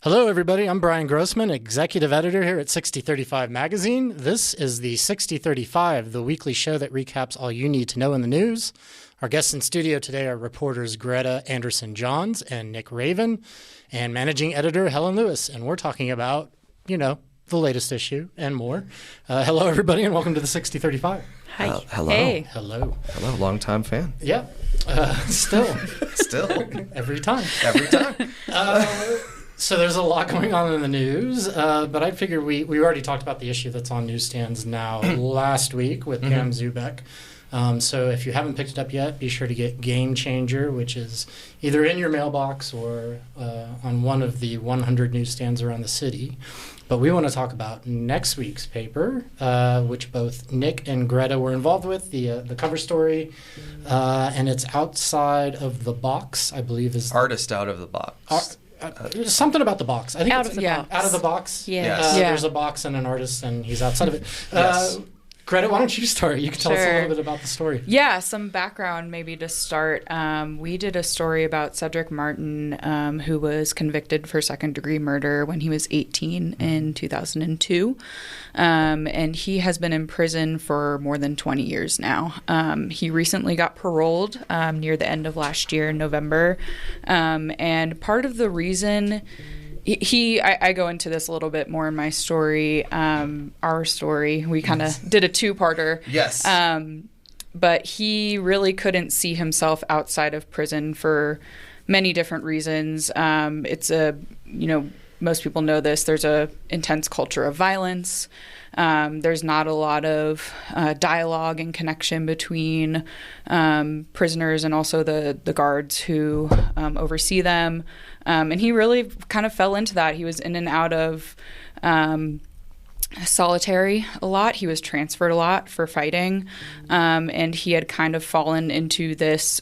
Hello, everybody. I'm Bryan Grossman, executive editor here at 6035 Magazine. This is the 6035, the weekly show that recaps all you need to know in the news. Our guests in studio today are reporters Greta Anderson-Johns and Nick Raven, and managing editor Helen Lewis. And we're talking about, the latest issue and more. Hello, everybody, and welcome to the 6035. Hi. Hello. Hey. Hello. Hello, longtime fan. Yeah. Still. Every time. So there's a lot going on in the news, but I figure we already talked about the issue that's on newsstands now last week with Pam Zubeck. So if you haven't picked it up yet, be sure to get Game Changer, which is either in your mailbox or on one of the 100 newsstands around the city. But we want to talk about next week's paper, which both Nick and Greta were involved with, the cover story, and it's Outside of the Box, I believe is... Artist Out of the Box. Something about the box. I think Out it's of the box. Out of the box. Yeah. Yes. There's a box and an artist, and he's outside of it. Yes. Greta, why don't you start? You can tell us a little bit about the story. Yeah, some background maybe to start. We did a story about Cedric Martin, who was convicted for second-degree murder when he was 18 in 2002. And he has been in prison for more than 20 years now. He recently got paroled near the end of last year in November. And part of the reason... I go into this a little bit more in my story, our story. We kind of did a two-parter. Yes. But he really couldn't see himself outside of prison for many different reasons. Most people know this. There's a intense culture of violence. There's not a lot of dialogue and connection between prisoners and also the guards who oversee them. And he really kind of fell into that. He was in and out of solitary a lot. He was transferred a lot for fighting. And he had kind of fallen into this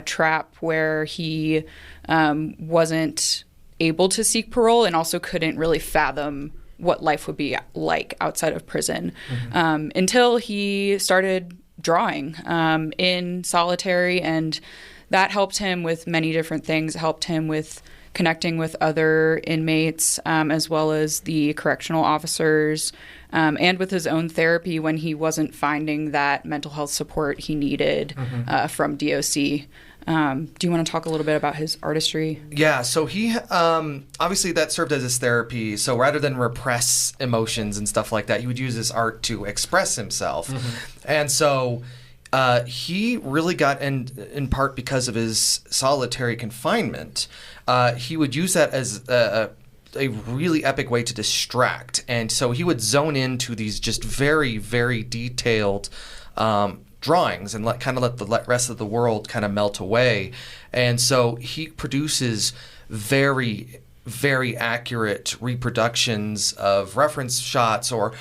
trap where he wasn't able to seek parole and also couldn't really fathom what life would be like outside of prison until he started drawing in solitary, and that helped him with many different things. It helped him with connecting with other inmates as well as the correctional officers and with his own therapy when he wasn't finding that mental health support he needed from DOC. Do you want to talk a little bit about his artistry? Yeah, so he obviously that served as his therapy. So rather than repress emotions and stuff like that, he would use his art to express himself. And so he really got, in part because of his solitary confinement, he would use that as a really epic way to distract. And so he would zone into these just very, very detailed drawings and let the rest of the world kind of melt away. And so he produces very, very accurate reproductions of reference shots or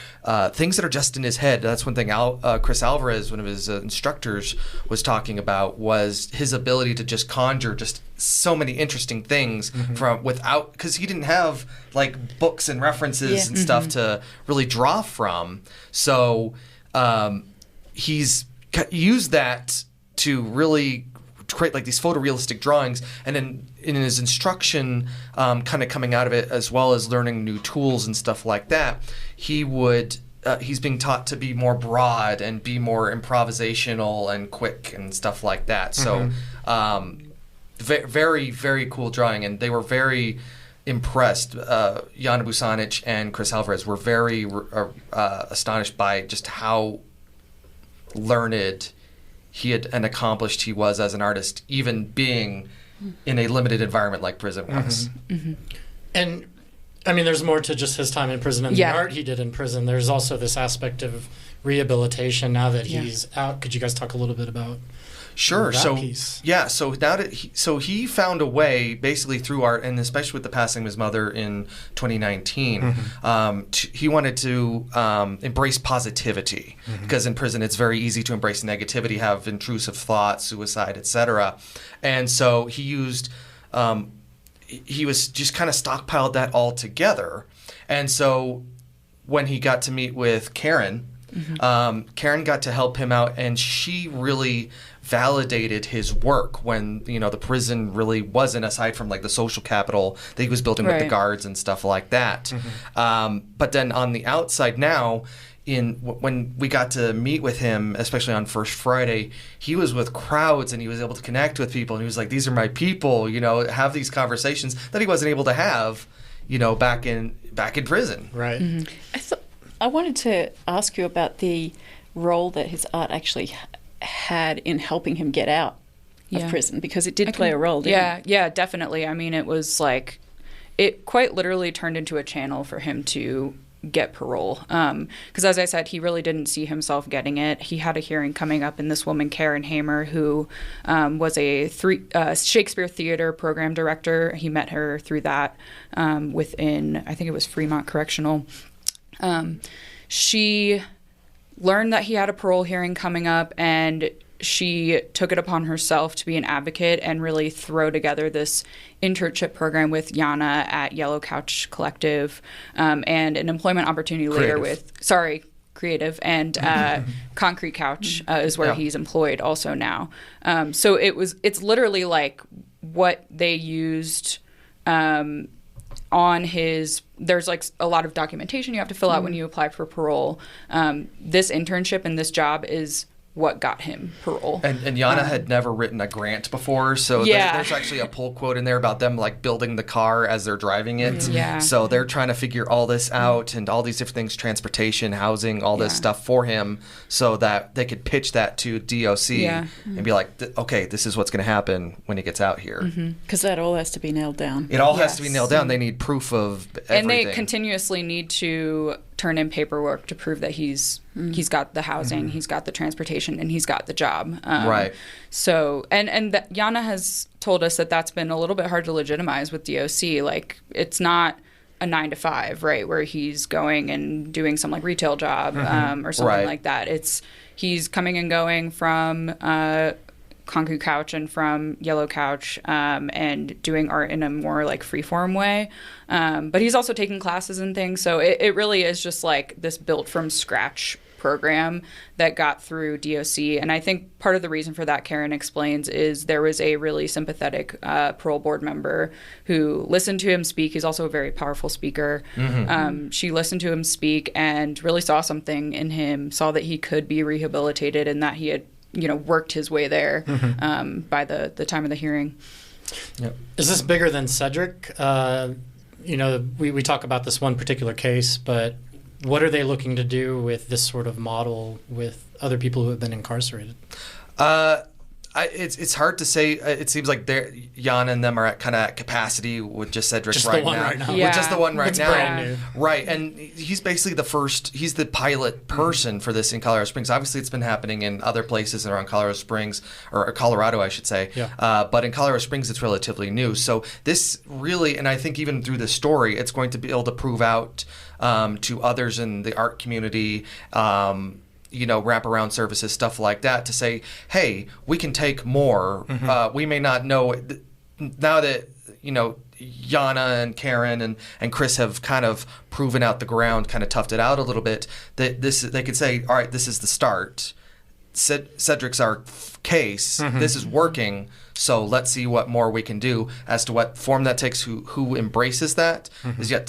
things that are just in his head. That's one thing Chris Alvarez, one of his instructors, was talking about, was his ability to just conjure just so many interesting things because he didn't have like books and references and stuff to really draw from. So he's used that to really create like these photorealistic drawings, and then in his instruction kind of coming out of it, as well as learning new tools and stuff like that, he's being taught to be more broad and be more improvisational and quick and stuff like that. So very, very cool drawing, and they were very impressed. Jana Busanic and Chris Alvarez were very astonished by just how learned he had and accomplished he was as an artist, even being in a limited environment like prison was. And I mean, there's more to just his time in prison and the art he did in prison. There's also this aspect of rehabilitation now that he's out. Could you guys talk a little bit about Sure. that So piece? yeah. So now that he found a way, basically through art, and especially with the passing of his mother in 2019, he wanted to embrace positivity, because in prison it's very easy to embrace negativity, have intrusive thoughts, suicide, etc. And so he used. He was just kind of stockpiled that all together, and so when he got to meet with Karen. Karen got to help him out, and she really validated his work when, the prison really wasn't, aside from like the social capital that he was building with the guards and stuff like that. But then on the outside now, when we got to meet with him, especially on First Friday, he was with crowds and he was able to connect with people, and he was like, these are my people, have these conversations that he wasn't able to have, back in prison. Right. I wanted to ask you about the role that his art actually had in helping him get out of prison, because it did play a role, didn't it? Yeah, definitely. I mean, it was like, it quite literally turned into a channel for him to get parole. Because as I said, he really didn't see himself getting it. He had a hearing coming up, and this woman, Karen Hamer, who was a Shakespeare theater program director, he met her through that within, I think it was Fremont Correctional. She learned that he had a parole hearing coming up, and she took it upon herself to be an advocate and really throw together this internship program with Yana at Yellow Couch Collective, and an employment opportunity later with Creative and Concrete Couch is where he's employed also now. So it's literally like what they used on his, there's like a lot of documentation you have to fill out when you apply for parole. This internship and this job is what got him parole. And Yana had never written a grant before, so there's actually a pull quote in there about them like building the car as they're driving it. Yeah. So they're trying to figure all this out and all these different things, transportation, housing, all this stuff for him, so that they could pitch that to DOC and be like, okay, this is what's going to happen when he gets out here. Because that all has to be nailed down. It all has to be nailed down. They need proof of everything. And they continuously need to turn in paperwork to prove that he's got the housing, he's got the transportation, and he's got the job. Right. So, and Yana has told us that that's been a little bit hard to legitimize with DOC. Like, it's not a 9 to 5, right, where he's going and doing some like retail job or something like that. He's coming and going from Concrete Couch and from Yellow Couch, and doing art in a more like freeform way. But he's also taking classes and things. So it really is just like this built from scratch program that got through DOC. And I think part of the reason for that, Karen explains, is there was a really sympathetic parole board member who listened to him speak. He's also a very powerful speaker. She listened to him speak and really saw something in him, saw that he could be rehabilitated and that he had worked his way there by the time of the hearing. Yep. Is this bigger than Cedric? We talk about this one particular case, but what are they looking to do with this sort of model with other people who have been incarcerated? It's hard to say. It seems like Jan and them are at kind of capacity with just Cedric just right, the one now. right now. With just the one right it's now. Brand new. Right, and he's basically he's the pilot person for this in Colorado Springs. Obviously, it's been happening in other places around Colorado Springs, or Colorado, I should say. Yeah. But in Colorado Springs, it's relatively new. So this really, and I think even through the story, it's going to be able to prove out to others in the art community, wraparound services, stuff like that, to say, hey, we can take more. We may not know now that Yana and Karen and Chris have kind of proven out the ground, kind of toughed it out a little bit, that they could say, all right, this is the start. Cedric's our case. This is working. So let's see what more we can do. As to what form that takes, who embraces that is yet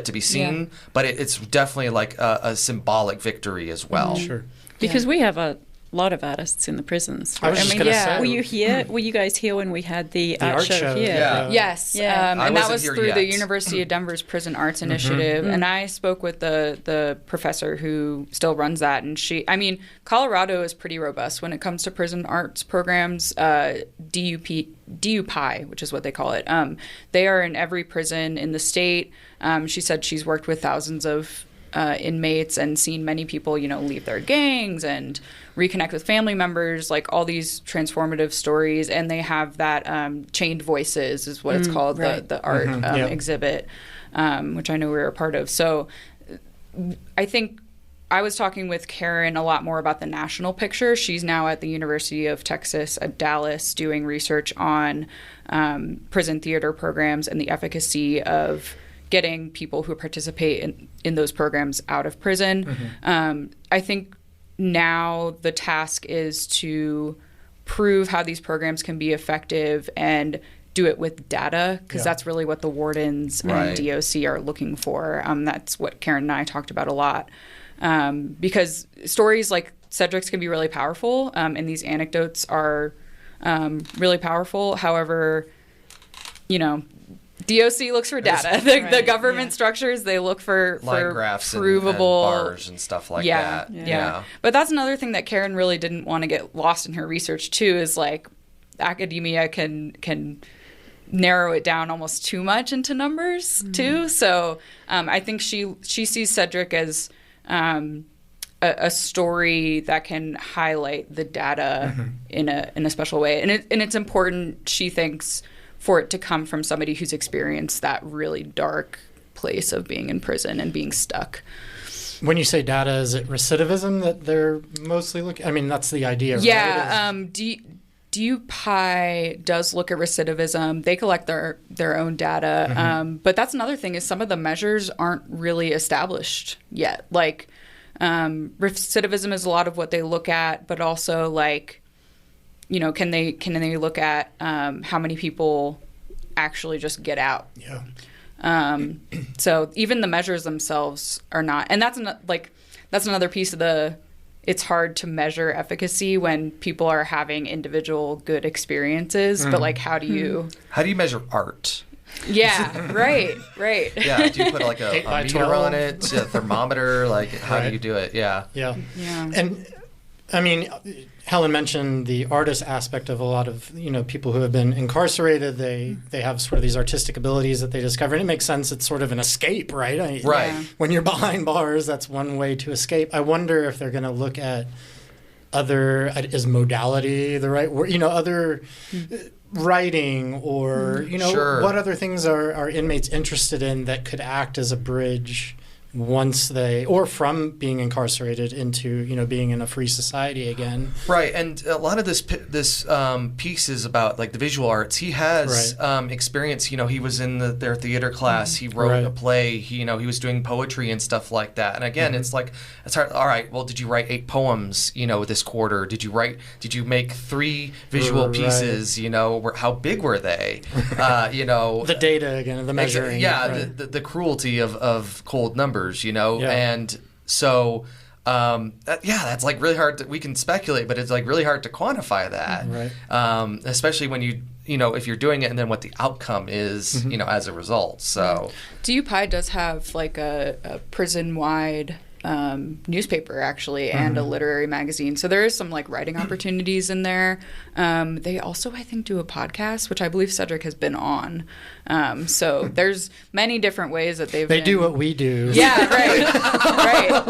to be seen, but it's definitely like a symbolic victory as well. Sure. Because we have a lot of artists in the prisons. I was just going to say. Were you here? Were you guys here when we had the art show here? Yeah. Yes. Yeah. And that was through the University of Denver's Prison Arts Initiative. And I spoke with the professor who still runs that. And Colorado is pretty robust when it comes to prison arts programs. DUPI, which is what they call it. They are in every prison in the state. She said she's worked with thousands of inmates and seen many people, leave their gangs and reconnect with family members, like all these transformative stories. And they have that Chained Voices is what it's called, right. the art exhibit, which I know we were a part of. So I think I was talking with Karen a lot more about the national picture. She's now at the University of Texas at Dallas doing research on prison theater programs and the efficacy of getting people who participate in those programs out of prison. I think now the task is to prove how these programs can be effective and do it with data, because that's really what the wardens and DOC are looking for. That's what Karen and I talked about a lot, because stories like Cedric's can be really powerful, and these anecdotes are really powerful. However, DOC looks for data. The government structures, they look for line graphs provable and bars and stuff like that. Yeah. But that's another thing that Karen really didn't want to get lost in her research too, is like academia can narrow it down almost too much into numbers too. So I think she sees Cedric as a story that can highlight the data in a special way, and it's important, she thinks, for it to come from somebody who's experienced that really dark place of being in prison and being stuck. When you say data, is it recidivism that they're mostly looking? I mean, that's the idea. Yeah. Right? DUPI does look at recidivism. They collect their own data. But that's another thing, is some of the measures aren't really established yet. Like recidivism is a lot of what they look at, but also like, can they look at how many people actually just get out? Yeah. So even the measures themselves are not, and that's another piece of it's hard to measure efficacy when people are having individual good experiences, but like how do you measure art? Yeah, right. Yeah, do you put like a meter 12? on it, a thermometer? Like, how do you do it? Yeah. And I mean, Helen mentioned the artist aspect of a lot of people who have been incarcerated. They have sort of these artistic abilities that they discover, and it makes sense. It's sort of an escape, right? Right. Yeah. When you're behind bars, that's one way to escape. I wonder if they're going to look at is modality the right word? Other writing or what other things are inmates interested in that could act as a bridge once from being incarcerated into being in a free society again. Right, and a lot of this piece is about like the visual arts. He has experience. He was in their theater class. He wrote a play. He was doing poetry and stuff like that. And again, it's like, it's hard. All right, well, did you write 8 poems? This quarter? Did you make 3 visual pieces? How big were they? The data again, the measuring. The cruelty of cold numbers. And so that's like really hard we can speculate, but it's like really hard to quantify that, especially when if you're doing it and then what the outcome is as a result. So DUPI does have like a prison-wide newspaper actually, and a literary magazine, so there is some like writing opportunities in there. They also, I think, do a podcast, which I believe Cedric has been on. So there's many different ways that they do what we do. Yeah, right.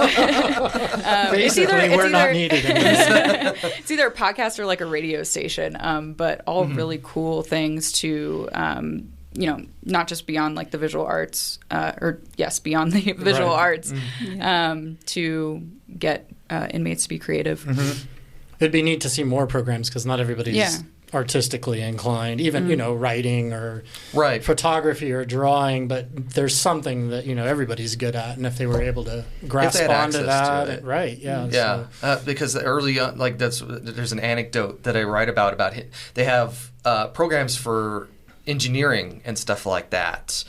Basically, we're not needed in this. It's either a podcast or like a radio station, but all really cool things to not just beyond like the visual arts, beyond the visual arts, to get inmates to be creative. It'd be neat to see more programs, because not everybody's artistically inclined, even writing or photography or drawing, but there's something that everybody's good at, and if they were able to grasp onto that, because early on, like there's an anecdote that I write about they have programs for engineering and stuff like that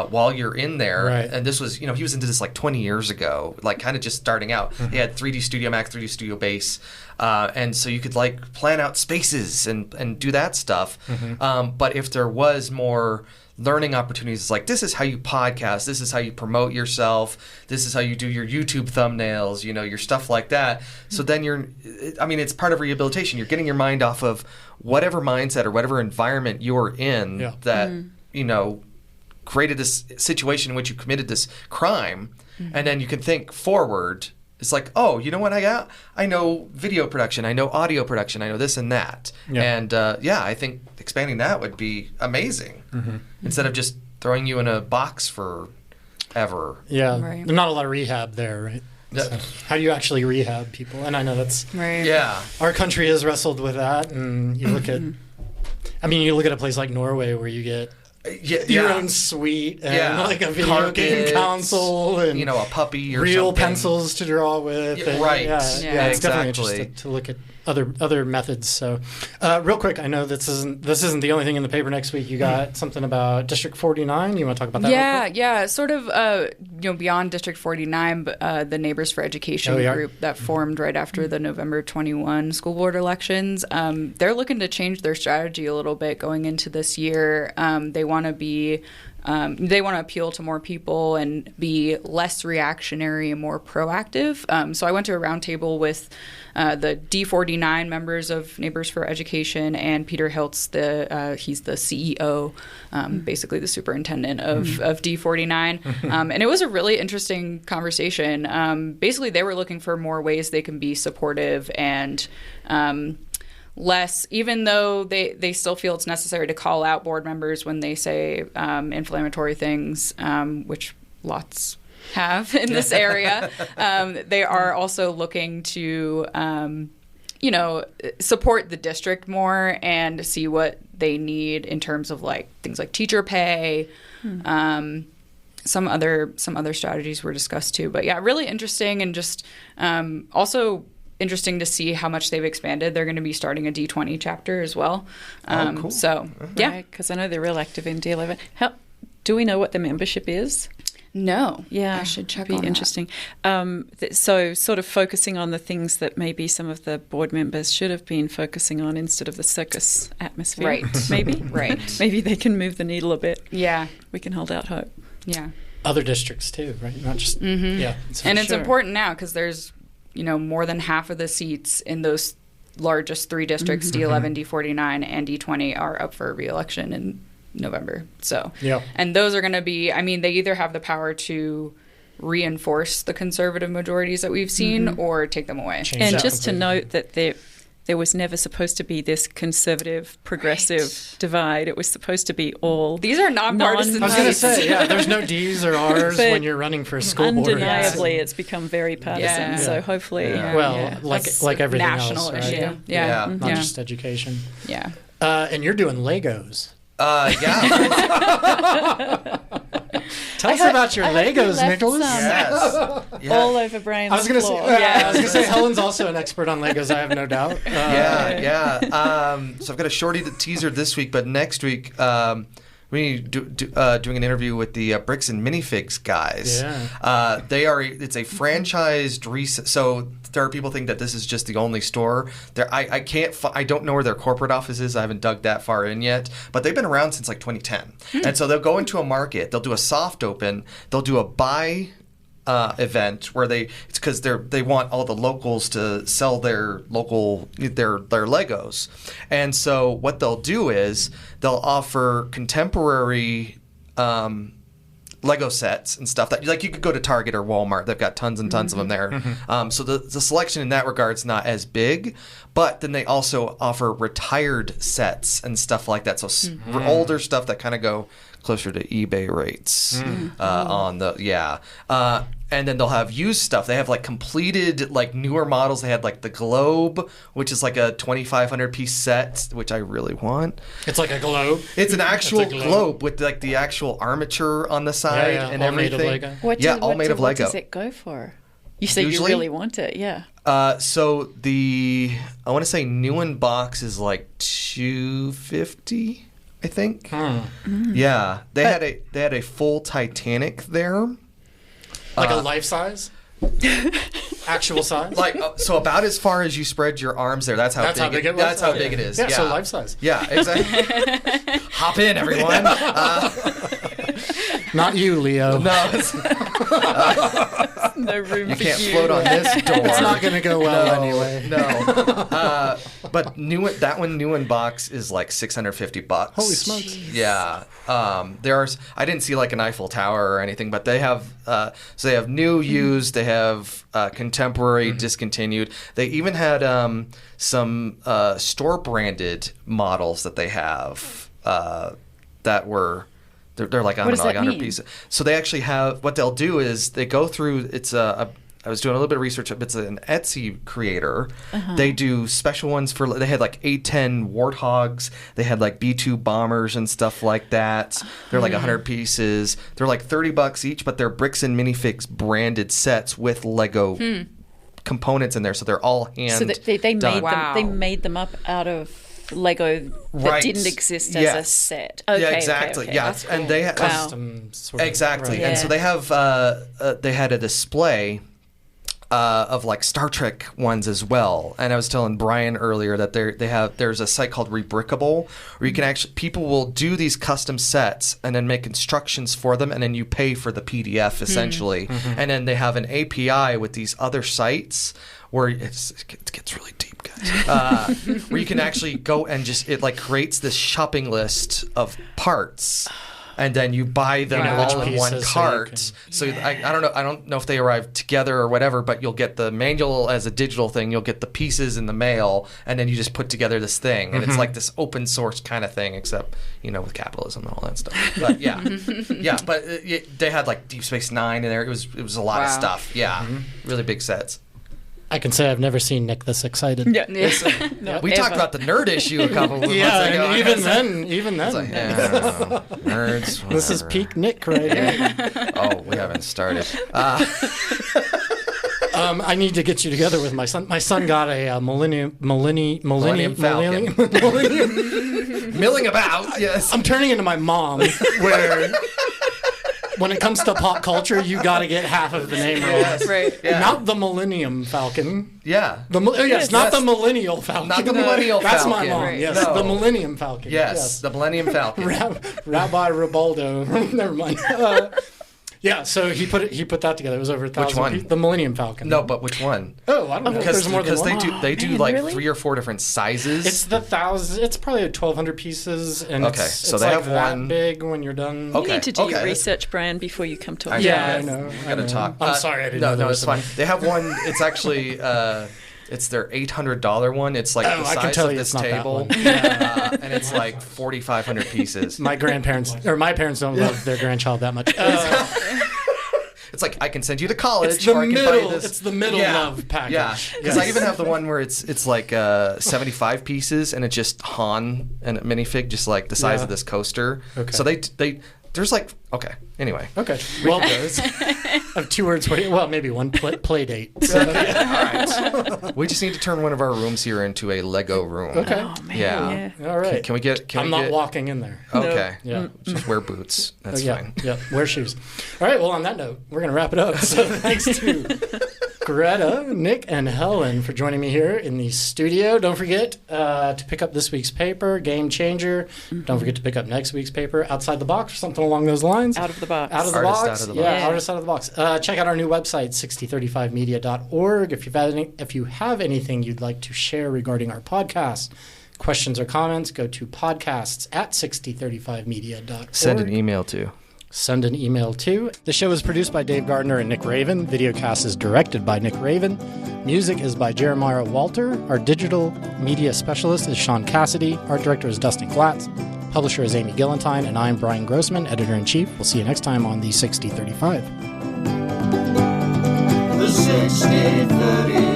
while you're in there. And this was, he was into this like 20 years ago, like kind of just starting out. He had 3D Studio Max, 3D Studio Base, and so you could like plan out spaces and do that stuff. But if there was more learning opportunities, like this is how you podcast, this is how you promote yourself, this is how you do your YouTube thumbnails, your stuff like that. So then it's part of rehabilitation. You're getting your mind off of whatever mindset or whatever environment you're in that created this situation in which you committed this crime, and then you can think forward. It's like, oh, you know what I know video production, I know audio production, I know this and that. And I think expanding that would be amazing, instead of just throwing you in a box forever. There's not a lot of rehab there, right? So how do you actually rehab people? And I know that's our country has wrestled with that, and you look at a place like Norway where you get your own suite and like a video carpets, game console and a puppy or real something. pencils to draw with. It's definitely interesting to look at other methods. So, real quick, I know this isn't the only thing in the paper next week. You got something about District 49. You want to talk about that? Yeah. Sort of, beyond District 49, but the Neighbors for Education group that formed right after the November 21 school board elections. They're looking to change their strategy a little bit going into this year. They want to appeal to more people and be less reactionary and more proactive. So I went to a roundtable with the D49 members of Neighbors for Education and Peter Hiltz, he's the CEO, basically the superintendent of D49. And it was a really interesting conversation. Basically, they were looking for more ways they can be supportive and less, even though they still feel it's necessary to call out board members when they say inflammatory things, which lots have in this area. They are also looking to, support the district more and see what they need in terms of like things like teacher pay. Some other strategies were discussed too. But yeah, really interesting, and just also interesting to see how much they've expanded. They're going to be starting a D20 chapter as well. Cool. So, yeah. Because I know they're real active in D11. Do we know what the membership is? No. Yeah. I should check on that. Be interesting. So sort of focusing on the things that maybe some of the board members should have been focusing on instead of the circus atmosphere. Right. Maybe. Right. Maybe they can move the needle a bit. Yeah. We can hold out hope. Yeah. Other districts too, right? Not just, yeah. And it's important now because there's, more than half of the seats in those largest three districts, D11, D49, and D20, are up for re-election in November. So, and those are going to be, they either have the power to reinforce the conservative majorities that we've seen or take them away. And just to note that there was never supposed to be this conservative progressive divide. It was supposed to be all. These are nonpartisan. I was going to say, there's no D's or R's when you're running for a school board. Undeniably, it's become very partisan. So hopefully, like everything national else, issue. Right? Yeah. Not just education. Yeah. And you're doing Legos. Tell us about your Legos, Nicholas. Yes. All over Bryan's I was going floor. to say, Helen's also an expert on Legos, I have no doubt. So I've got a shorty teaser this week, but next week we doing an interview with the Bricks and Minifigs guys. Yeah. It's a franchised so there are people think that this is just the only store. I don't know where their corporate office is. I haven't dug that far in yet, but they've been around since like 2010. And so they'll go into a market, they'll do a soft open, they'll do a buy event where it's because they want all the locals to sell their Legos. And so what they'll do is they'll offer contemporary Lego sets and stuff that you could go to Target or Walmart. They've got tons and tons of them there. So the selection in that regard is not as big, but then they also offer retired sets and stuff like that. So older stuff that kind of go closer to eBay rates on the and then they'll have used stuff. They have like completed like newer models. They had like the Globe, which is like a 2,500 piece set, which I really want. It's like a globe. It's an actual globe with like the actual armature on the side and all everything. Made of Lego. All made of Lego. What does it go for? You say you really want it, yeah. So I want to say new in box is like $250, I think. Yeah, they had a full Titanic there. Like a life size? Actual size? So about as far as you spread your arms there. That's how big it was. That's how big it is. Yeah, so life size. Yeah, exactly. Hop in, everyone. Not you, Leo. No. No room you for can't float on this door. It's not going to go well anyway. No. But that one new in box is like $650. Holy smokes. Jeez. Yeah. I didn't see like an Eiffel Tower or anything, but they have so they have new, used, they have contemporary, discontinued. They even had some store branded models that they have that were they're like, I don't know, like 100 pieces. So they actually have, what they'll do is they go through, I was doing a little bit of research. It's an Etsy creator. They do special ones they had like A10 Warthogs. They had like B2 Bombers and stuff like that. They're like 100 pieces. They're like $30 each, but they're Bricks and Minifigs branded sets with Lego components in there, so they're all hand So they made done. Wow. them. They made them up out of Lego that Right. didn't exist as a Yes. set. Okay, Yeah, okay, exactly. okay. Yeah, That's and cool. they Wow. Custom sort of. exactly, Right. and Yeah. so they have they had a display of like Star Trek ones as well. And I was telling Bryan earlier that there's a site called Rebrickable where you can actually, people will do these custom sets and then make instructions for them, and then you pay for the PDF essentially. And then they have an API with these other sites where it gets really deep, guys. Where you can actually go and it like creates this shopping list of parts. And then you buy them Wow. all in one Pieces, so cart. So I don't know if they arrive together or whatever, but you'll get the manual as a digital thing. You'll get the pieces in the mail, and then you just put together this thing. And it's like this open source kind of thing, except with capitalism and all that stuff. But yeah, yeah. But they had like Deep Space Nine in there. It was a lot of Wow. stuff. Yeah, really big sets. I can say I've never seen Nick this excited. Yeah. We talked about the nerd issue a couple of months Yeah, ago. and even then, It's like, yeah, I don't know. Nerds. this is whatever. peak Nick right here. Oh, we haven't started. I need to get you together with my son. My son got a Millennium Falcon. Milling about. Yes. I'm turning into my mom, where when it comes to pop culture, you got to get half of the name right. Right. Yeah. Not the Millennium Falcon. Yeah. Not Yes. the Millennial Falcon. Not the Millennial That's Falcon. my mom. Right. Yes, No. the Millennium Falcon. Yes, the Millennium Falcon. Rabbi Ribaldo. Never mind. Yeah, so he put that together. It was over 1,000. Which one? The Millennium Falcon. No, but which one? Oh, I don't know. Because There's more than one. they do Man, like really? 3 or 4 different sizes. It's the 1,000. It's probably 1,200 pieces, and Okay, it's, so it's they like have that one- big when you're done. Okay. You need to do your okay. research, Brian, before you come talk. Yeah, Okay. I know. We gotta talk. I'm sorry, I didn't No, know there no, was it's fine. something. They have one. It's actually it's their $800 one. It's like Oh, the I can size tell of you this it's not that table, one. and it's like 4,500 pieces. My parents don't love their grandchild that much. It's like I can send you to college, It's the or I can buy middle- you this. it's the middle love package. Yeah, because I even have the one where it's like 75 pieces, and it's just Han and a minifig, just like the size Yeah. of this coaster. Okay. So they there's like anyway. Okay. Well, I have 2 words for you. Well, maybe one play date. So, All right. We just need to turn one of our rooms here into a Lego room. okay. Oh man. Yeah. Yeah. All right. Can we get? Can I'm we not get, walking in there. Okay. Yeah. Just wear boots. That's yeah, fine. Yeah, wear shoes. All right, well, on that note, we're going to wrap it up. So thanks to Greta, Nick, and Helen for joining me here in the studio. Don't forget to pick up this week's paper, Game Changer. Don't forget to pick up next week's paper, Outside the Box, or something along those lines. Out of the box. Out of the Artist box. out of the Yeah, box. artist out of the box. Check out our new website, 6035media.org. If you have anything you'd like to share regarding our podcast, questions or comments, go to podcasts@6035media.org. Send an email to. Send an email to. The show is produced by Dave Gardner and Nick Raven. Videocast is directed by Nick Raven. Music is by Jeremiah Walter. Our digital media specialist is Sean Cassidy. Art director is Dustin Glatz. Publisher is Amy Gillentine. And I'm Bryan Grossman, editor-in-chief. We'll see you next time on the 6035. The 6035.